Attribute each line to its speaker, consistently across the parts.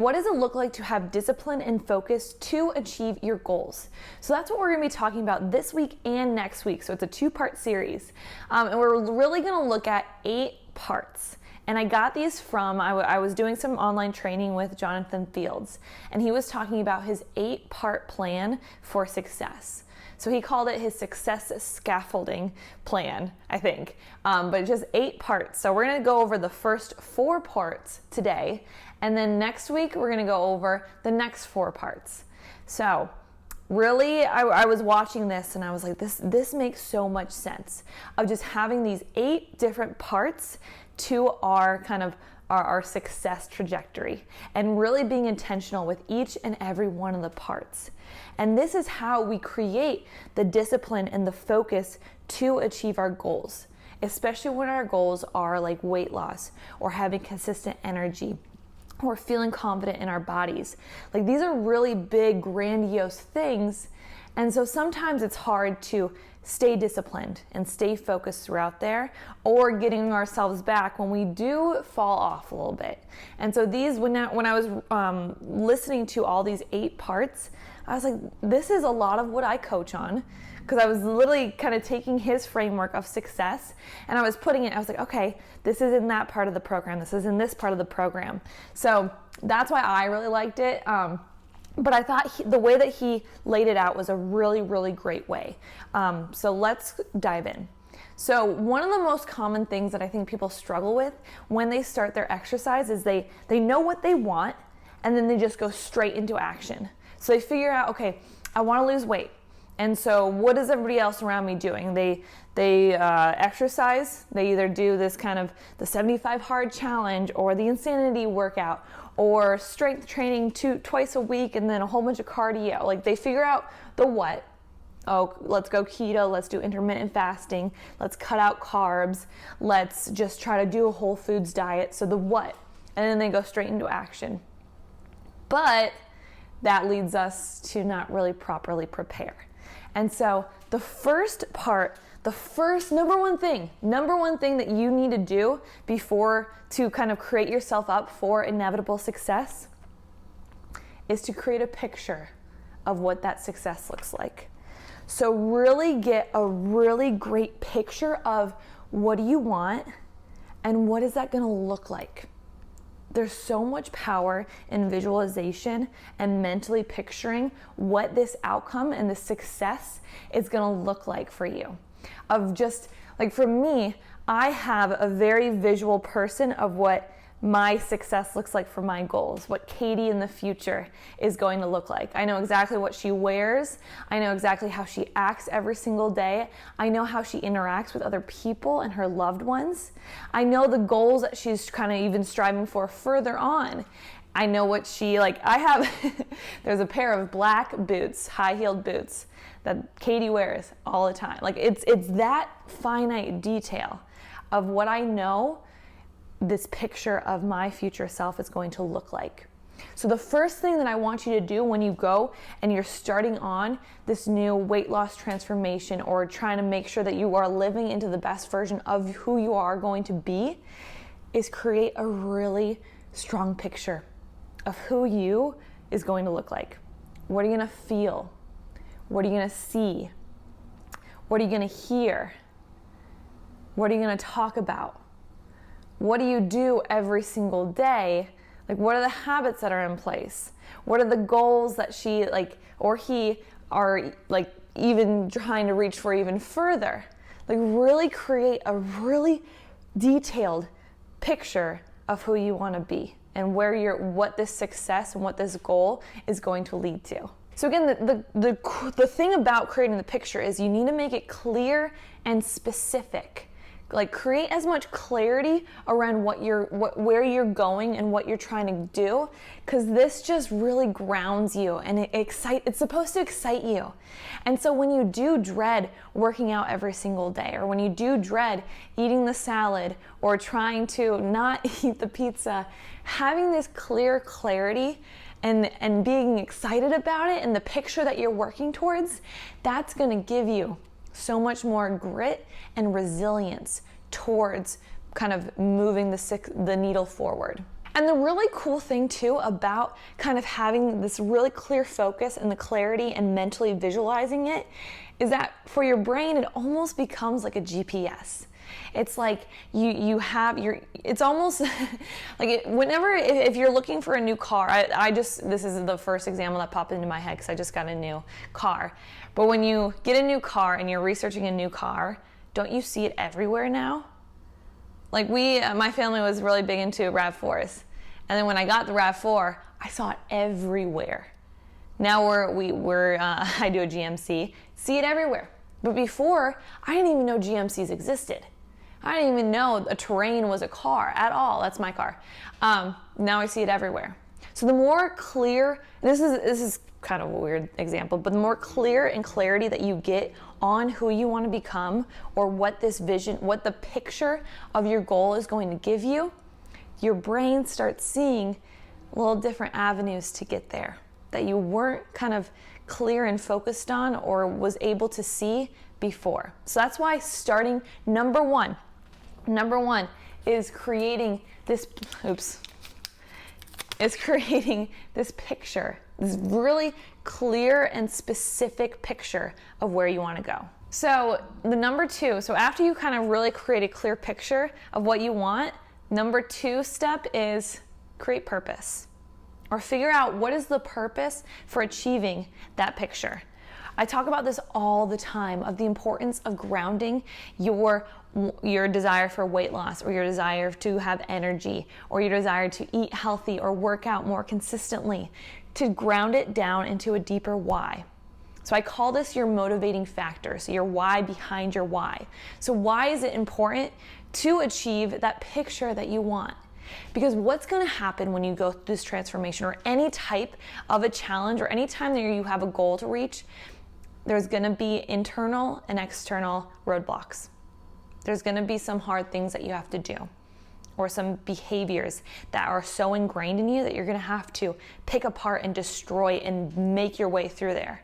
Speaker 1: What does it look like to have discipline and focus to achieve your goals? So that's what we're going to be talking about this week and next week. So it's a two-part series. And we're really going to look at 8 parts. And I got these from, I was doing some online training with Jonathan Fields, and he was talking about his 8-part plan for success. So he called it his success scaffolding plan, I think, but just 8 parts. So we're going to go over the first 4 parts today, and then next week we're going to go over the next 4 parts. So really, I was watching this and I was like, this makes so much sense of just having these 8 different parts to our kind of our success trajectory, and really being intentional with each and every one of the parts. And this is how we create the discipline and the focus to achieve our goals, especially when our goals are like weight loss or having consistent energy or feeling confident in our bodies. Like, these are really big, grandiose things. And so sometimes it's hard to stay disciplined and stay focused throughout there, or getting ourselves back when we do fall off a little bit. And so these, when I was listening to all these 8 parts, I was like, this is a lot of what I coach on, because I was literally kind of taking his framework of success and I was putting it, I was like, okay, this is in that part of the program, this is in this part of the program. So that's why I really liked it. But I thought the way that he laid it out was a really, really great way. So let's dive in. So one of the most common things that I think people struggle with when they start their exercise is they know what they want, and then they just go straight into action. So they figure out, okay, I want to lose weight. And so what is everybody else around me doing? They exercise. They either do this kind of the 75 hard challenge or the insanity workout or strength training twice a week and then a whole bunch of cardio. Like, they figure out the what. Oh, let's go keto, let's do intermittent fasting, let's cut out carbs, let's just try to do a whole foods diet. So the what, and then they go straight into action. But that leads us to not really properly prepare. And so the first part, the first number one thing that you need to do before to kind of create yourself up for inevitable success is to create a picture of what that success looks like. So really get a really great picture of what do you want and what is that going to look like. There's so much power in visualization and mentally picturing what this outcome and this success is going to look like for you. Of just, like, for me, I have a very visual person of what my success looks like for my goals, what Katie in the future is going to look like. I know exactly what she wears. I know exactly how she acts every single day. I know how she interacts with other people and her loved ones. I know the goals that she's kind of even striving for further on. I know what she, like, I have, there's a pair of black boots, high-heeled boots that Katie wears all the time. Like, it's that finite detail of what I know this picture of my future self is going to look like. So the first thing that I want you to do when you go and you're starting on this new weight loss transformation, or trying to make sure that you are living into the best version of who you are going to be, is create a really strong picture of who you is going to look like. What are you going to feel? What are you going to see? What are you going to hear? What are you going to talk about? What do you do every single day? Like, what are the habits that are in place? What are the goals that she, like, or he are, like, even trying to reach for even further? Like, really create a really detailed picture of who you want to be and what this success and what this goal is going to lead to. So again, the thing about creating the picture is you need to make it clear and specific. Like, create as much clarity around where you're going and what you're trying to do, because this just really grounds you and it's supposed to excite you. And so when you do dread working out every single day, or when you do dread eating the salad or trying to not eat the pizza, having this clarity and being excited about it and the picture that you're working towards, that's going to give you so much more grit and resilience towards kind of moving the needle forward. And the really cool thing too about kind of having this really clear focus and the clarity and mentally visualizing it is that for your brain, it almost becomes like a GPS. It's like it's almost like whenever, if you're looking for a new car, this is the first example that popped into my head because I just got a new car. But when you get a new car and you're researching a new car, don't you see it everywhere now? Like my family was really big into RAV4s. And then when I got the RAV4, I saw it everywhere. Now I do a GMC, see it everywhere. But before, I didn't even know GMCs existed. I didn't even know a Terrain was a car at all. That's my car. Now I see it everywhere. So the more clear, this is kind of a weird example, but the more clear and clarity that you get on who you want to become or what this vision, what the picture of your goal is going to give you, your brain starts seeing little different avenues to get there that you weren't kind of clear and focused on or was able to see before. So that's why starting number one is creating this picture, this really clear and specific picture of where you want to go. So the number two, so after you kind of really create a clear picture of what you want, number 2 step is create purpose, or figure out what is the purpose for achieving that picture. I talk about this all the time of the importance of grounding your desire for weight loss, or your desire to have energy, or your desire to eat healthy or work out more consistently, to ground it down into a deeper why. So I call this your motivating factor, so your why behind your why. So why is it important to achieve that picture that you want? Because what's going to happen when you go through this transformation or any type of a challenge or any time that you have a goal to reach, there's going to be internal and external roadblocks. There's going to be some hard things that you have to do, or some behaviors that are so ingrained in you that you're going to have to pick apart and destroy and make your way through there.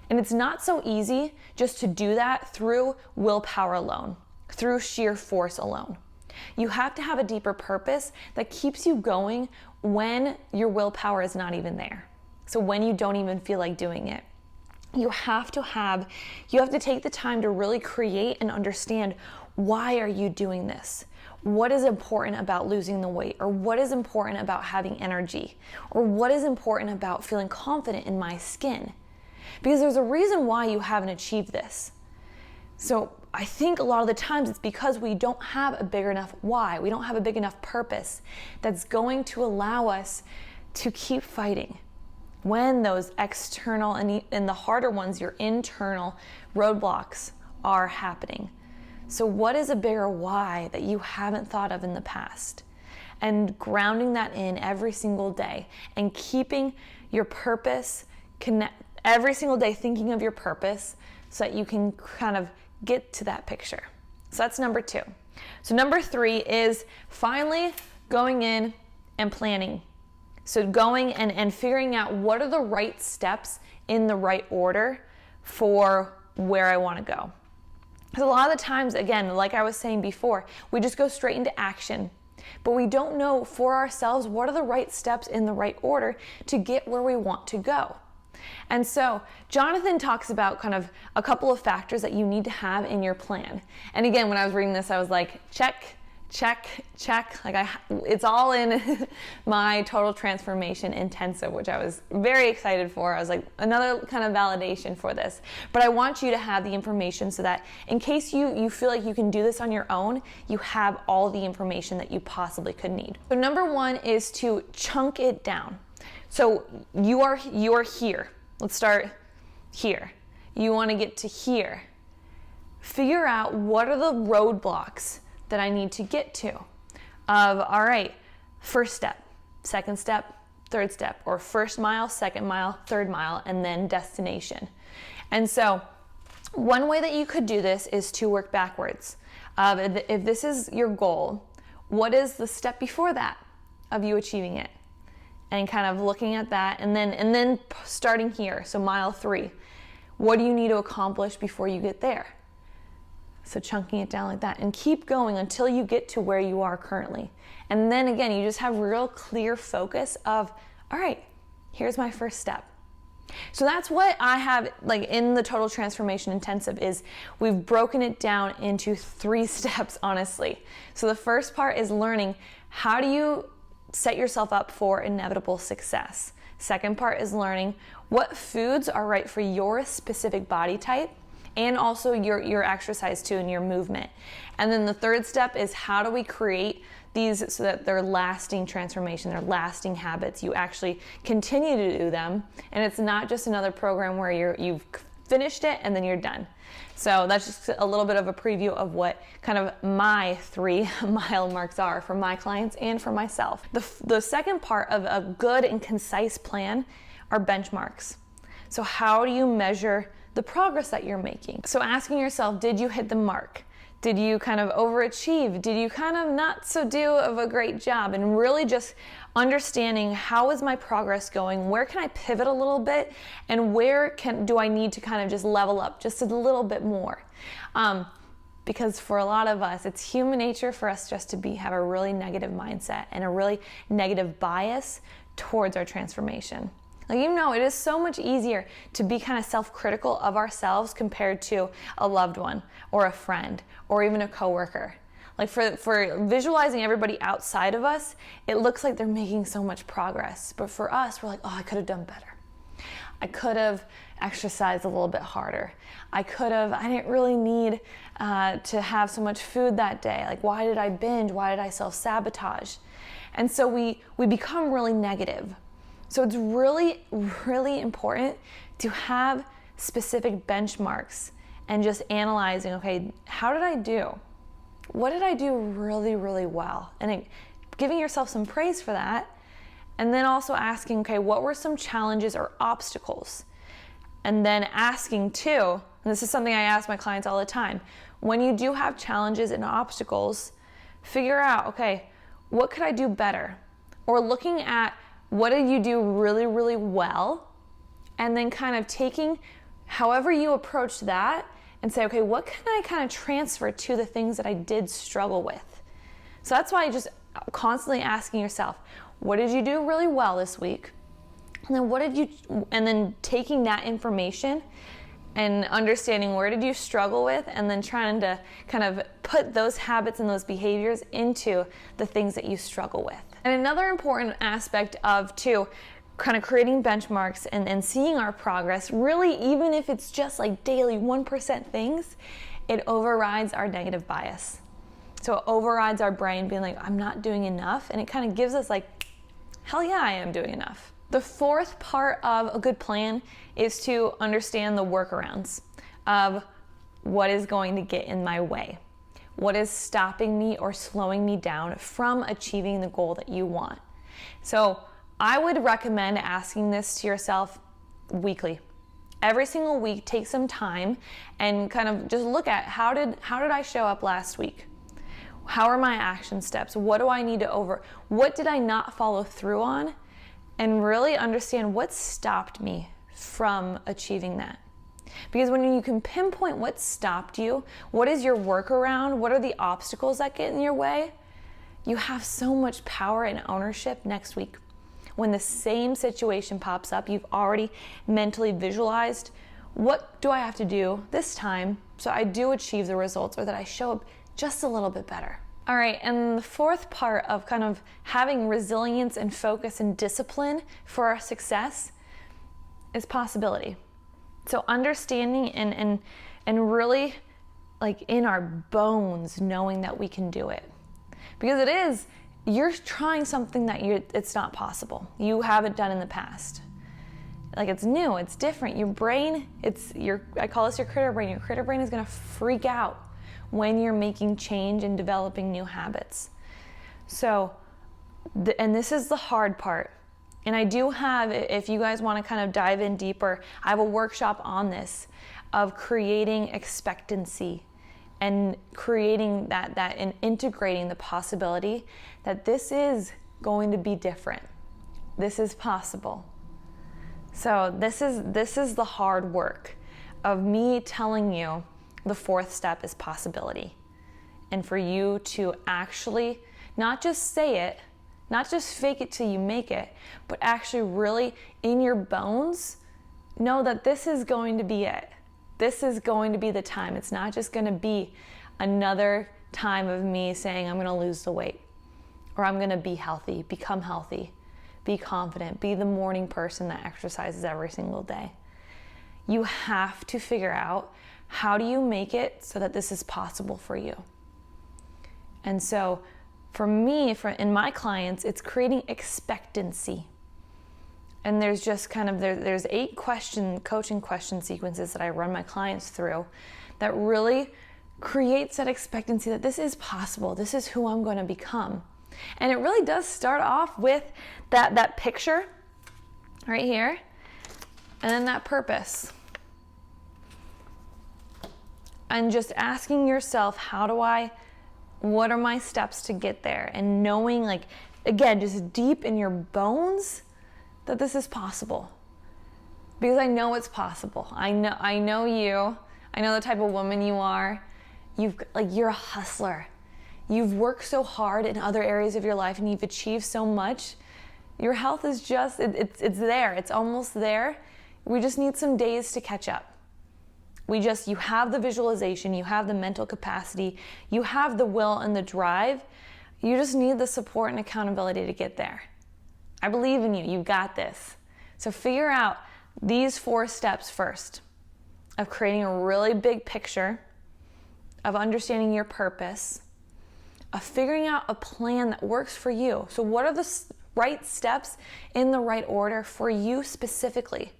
Speaker 1: And it's not so easy just to do that through willpower alone, through sheer force alone. You have to have a deeper purpose that keeps you going when your willpower is not even there. So when you don't even feel like doing it. You have to take the time to really create and understand, why are you doing this? What is important about losing the weight? Or what is important about having energy? Or what is important about feeling confident in my skin? Because there's a reason why you haven't achieved this. So I think a lot of the times it's because we don't have a big enough why. We don't have a big enough purpose that's going to allow us to keep fighting when those external and the harder ones, your internal roadblocks, are happening. So what is a bigger why that you haven't thought of in the past? And grounding that in every single day and keeping your purpose every single day, thinking of your purpose so that you can kind of get to that picture. So that's number 2. So number 3 is finally going in and planning. So going and figuring out what are the right steps in the right order for where I want to go. Because a lot of the times, again, like I was saying before, we just go straight into action, but we don't know for ourselves what are the right steps in the right order to get where we want to go. And so Jonathan talks about kind of a couple of factors that you need to have in your plan. And again, when I was reading this, I was like, check. Like it's all in my Total Transformation Intensive, which I was very excited for. I was like, another kind of validation for this. But I want you to have the information so that in case you feel like you can do this on your own, you have all the information that you possibly could need. So number 1 is to chunk it down. So you are here. Let's start here. You want to get to here. Figure out what are the roadblocks that I need to get to. All right, first step, second step, third step, or first mile, second mile, third mile, and then destination. And so one way that you could do this is to work backwards. If this is your goal, what is the step before that of you achieving it? And kind of looking at that, and then starting here, so mile 3. What do you need to accomplish before you get there? So chunking it down like that, and keep going until you get to where you are currently. And then again, you just have real clear focus of, all right, here's my first step. So that's what I have like in the Total Transformation Intensive is we've broken it down into 3 steps, honestly. So the first part is learning how do you set yourself up for inevitable success. Second part is learning what foods are right for your specific body type and also your exercise too and your movement. And then the third step is how do we create these so that they're lasting transformation, they're lasting habits. You actually continue to do them, and it's not just another program where you've finished it and then you're done. So that's just a little bit of a preview of what kind of my 3 mile marks are for my clients and for myself. The second part of a good and concise plan are benchmarks. So how do you measure the progress that you're making? So asking yourself, did you hit the mark? Did you kind of overachieve? Did you kind of not so do of a great job? And really just understanding how is my progress going? Where can I pivot a little bit? And where do I need to kind of just level up just a little bit more? Because for a lot of us, it's human nature for us just to have a really negative mindset and a really negative bias towards our transformation. Like, you know, it is so much easier to be kind of self-critical of ourselves compared to a loved one or a friend or even a coworker. Like for visualizing everybody outside of us, it looks like they're making so much progress. But for us, we're like, oh, I could have done better. I could have exercised a little bit harder. I didn't really need to have so much food that day. Like, why did I binge? Why did I self-sabotage? And so we become really negative. So it's really, really important to have specific benchmarks and just analyzing, okay, how did I do? What did I do really, really well? And giving yourself some praise for that. And then also asking, okay, what were some challenges or obstacles? And then asking too, and this is something I ask my clients all the time, when you do have challenges and obstacles, figure out, okay, what could I do better? Or looking at what did you do really, really well? And then kind of taking however you approach that and say, okay, what can I kind of transfer to the things that I did struggle with? So that's why just constantly asking yourself, what did you do really well this week? And then taking that information and understanding where did you struggle with, and then trying to kind of put those habits and those behaviors into the things that you struggle with. And another important aspect of too, kind of creating benchmarks and seeing our progress, really, even if it's just like daily 1% things, it overrides our negative bias. So it overrides our brain being like, I'm not doing enough, and it kind of gives us like, hell yeah, I am doing enough. The fourth part of a good plan is to understand the workarounds of what is going to get in my way. What is stopping me or slowing me down from achieving the goal that you want? So I would recommend asking this to yourself weekly. Every single week, take some time and kind of just look at how did I show up last week? How are my action steps? What do I need to what did I not follow through on? And really understand what stopped me from achieving that. Because when you can pinpoint what stopped you, what is your workaround, what are the obstacles that get in your way, you have so much power and ownership next week. When the same situation pops up, you've already mentally visualized, what do I have to do this time so I do achieve the results, or that I show up just a little bit better. All right, and the fourth part of kind of having resilience and focus and discipline for our success is possibility. So understanding and really like in our bones knowing that we can do it. Because you're trying something that it's not possible. You haven't done in the past. Like, it's new, it's different. Your brain, I call this your critter brain. Your critter brain is gonna freak out when you're making change and developing new habits. So, and this is the hard part. And I do have, if you guys want to kind of dive in deeper, I have a workshop on this of creating expectancy and creating that and integrating the possibility that this is going to be different. This is possible. So this is the hard work of me telling you, the fourth step is possibility. And for you to actually not just say it, not just fake it till you make it, but actually really in your bones know that this is going to be it. This is going to be the time. It's not just going to be another time of me saying I'm going to lose the weight, or I'm going to be healthy, become healthy, be confident, be the morning person that exercises every single day. You have to figure out, how do you make it so that this is possible for you? And so for me, in my clients, it's creating expectancy. And there's just there's 8 coaching question sequences that I run my clients through that really creates that expectancy that this is possible. This is who I'm going to become. And it really does start off with that picture right here, and then that purpose. And just asking yourself, what are my steps to get there? And knowing, like, again, just deep in your bones that this is possible. Because I know it's possible. I know you. I know the type of woman you are. You're a hustler. You've worked so hard in other areas of your life and you've achieved so much. Your health is just, it's there. It's almost there. We just need some days to catch up. You have the visualization, you have the mental capacity, you have the will and the drive. You just need the support and accountability to get there. I believe in you. You got this. So figure out these 4 steps first of creating a really big picture, of understanding your purpose, of figuring out a plan that works for you. So what are the right steps in the right order for you specifically?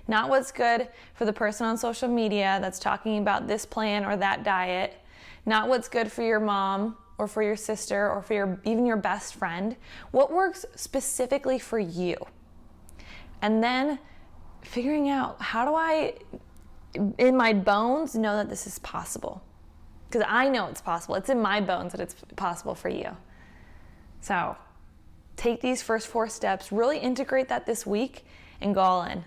Speaker 1: Not what's good for the person on social media that's talking about this plan or that diet. Not what's good for your mom or for your sister or for even your best friend. What works specifically for you? And then figuring out, how do I, in my bones, know that this is possible? Because I know it's possible. It's in my bones that it's possible for you. So take these first 4 steps, really integrate that this week, and go all in.